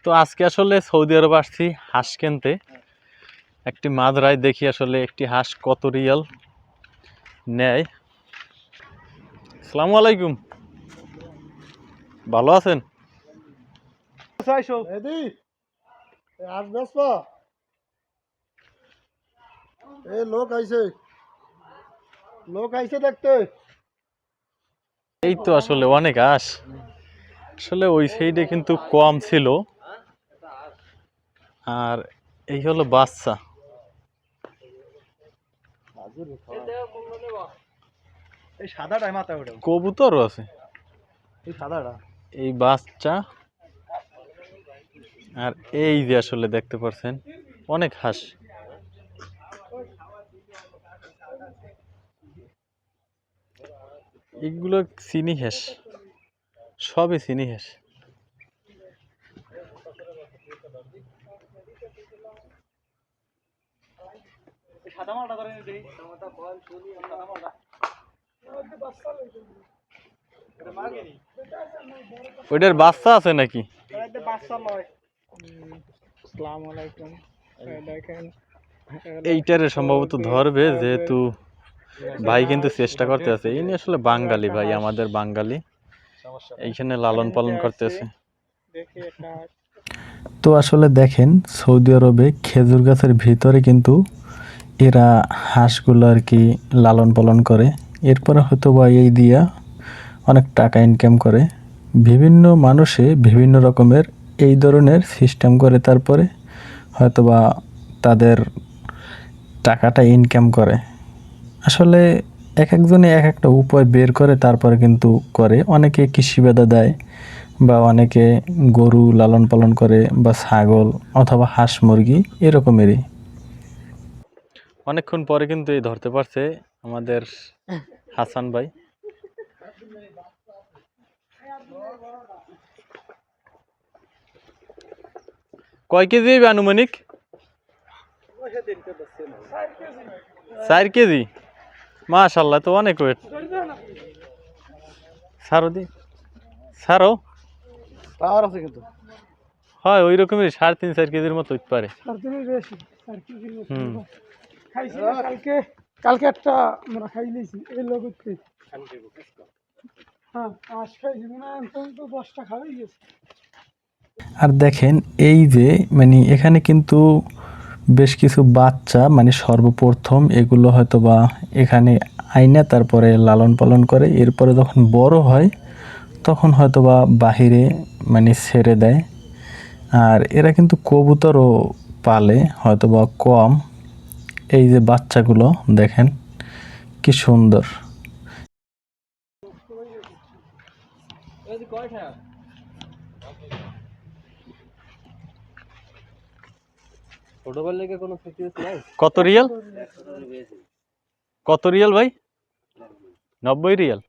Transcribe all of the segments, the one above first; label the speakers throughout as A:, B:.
A: তো আজকে আসলে সৌদি আরব আসছি হাঁস কিনতে। একটি মাদ্রায় দেখি আসলে একটি হাঁস কত রিয়াল নেয়। আসসালামু আলাইকুম, ভালো আছেন? এই তো আসলে অনেক হাঁস, আসলে ওই সাইডে কিন্তু কম ছিল। আর এই হলো বাচ্চা। কবুতরও আছে, এই বাচ্চা। আর এই যে আসলে দেখতে পাচ্ছেন অনেক হাঁস। এগুলো চিনি হাঁস, সবই চিনি হাঁস। ওইটার বাচ্চা আছে নাকি? এইটারে সম্ভবত ধরবে, যেহেতু ভাই কিন্তু চেষ্টা করতে আছে। ইনি আসলে বাঙালি ভাই, আমাদের বাঙালি, এইখানে লালন পালন করতেছে। তো আসলে দেখেন সৌদি আরবে খেজুর গাছের ভিতরে কিন্তু এরা হাঁসগুলো আর কি লালন পালন করে। এরপরে হয়তো বা এই দিয়া অনেক টাকা ইনকাম করে। বিভিন্ন মানুষে বিভিন্ন রকমের এই ধরনের সিস্টেম করে, তারপরে হয়তোবা তাদের টাকাটা ইনকাম করে। আসলে এক একজনে এক একটা উপায় বের করে তারপরে কিন্তু করে। অনেকে কৃষি বেদা দেয়, বা অনেকে গরু লালন পালন করে, বা ছাগল অথবা হাঁস মুরগি এরকমেরই। অনেকক্ষণ পরে কিন্তু এই ধরতে পারছে আমাদের হাসান ভাই। কয় কেজি আনুমানিক? 4 কেজি। মাশাআল্লাহ, তো অনেক ওয়েট। ছাড়ো দি, ছাড়ো। পাওয়ার আছে কিন্তু, হয় ওই রকমই 3.5-4 কেজির মতো হইতে পারে।
B: কালকে একটা আমরা খাই নিয়েছি এই লোককে। হ্যাঁ, আজ খাইছি না, তো 10টা খাওয়াই গেছে।
A: আর দেখেন এই যে মানে এখানে কিন্তু বেশ কিছু বাচ্চা, মানে সর্বপ্রথম এগুলো হয়তো বা এখানে আইনা তারপরে লালন পালন করে। এরপরে যখন বড় হয় তখন হয়তো বা বাহিরে মানে ছেড়ে দেয়। আর এরা কিন্তু কবুতরও পালে, হয়তো বা কম। এই যে বাচ্চাগুলো দেখেন কি সুন্দর। কত রিয়াল? কত রিয়াল ভাই? 90 রিয়াল।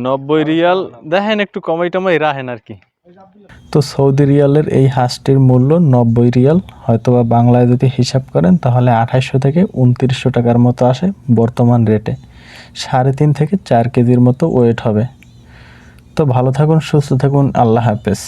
A: 90 রিয়াল। দেখেন একটু কমাই টমাই রাখেন আর কি। তো সৌদি রিয়ালের এই হাঁসটির মূল্য 90 রিয়াল। হয়তোবা বাংলায় যদি হিসাব করেন তাহলে 2800 থেকে 2900 টাকার মতো আসে বর্তমান রেটে। 3.5 থেকে 4 কেজির মতো ওয়েট হবে। তো ভালো থাকুন, সুস্থ থাকুন, আল্লাহ হাফেজ।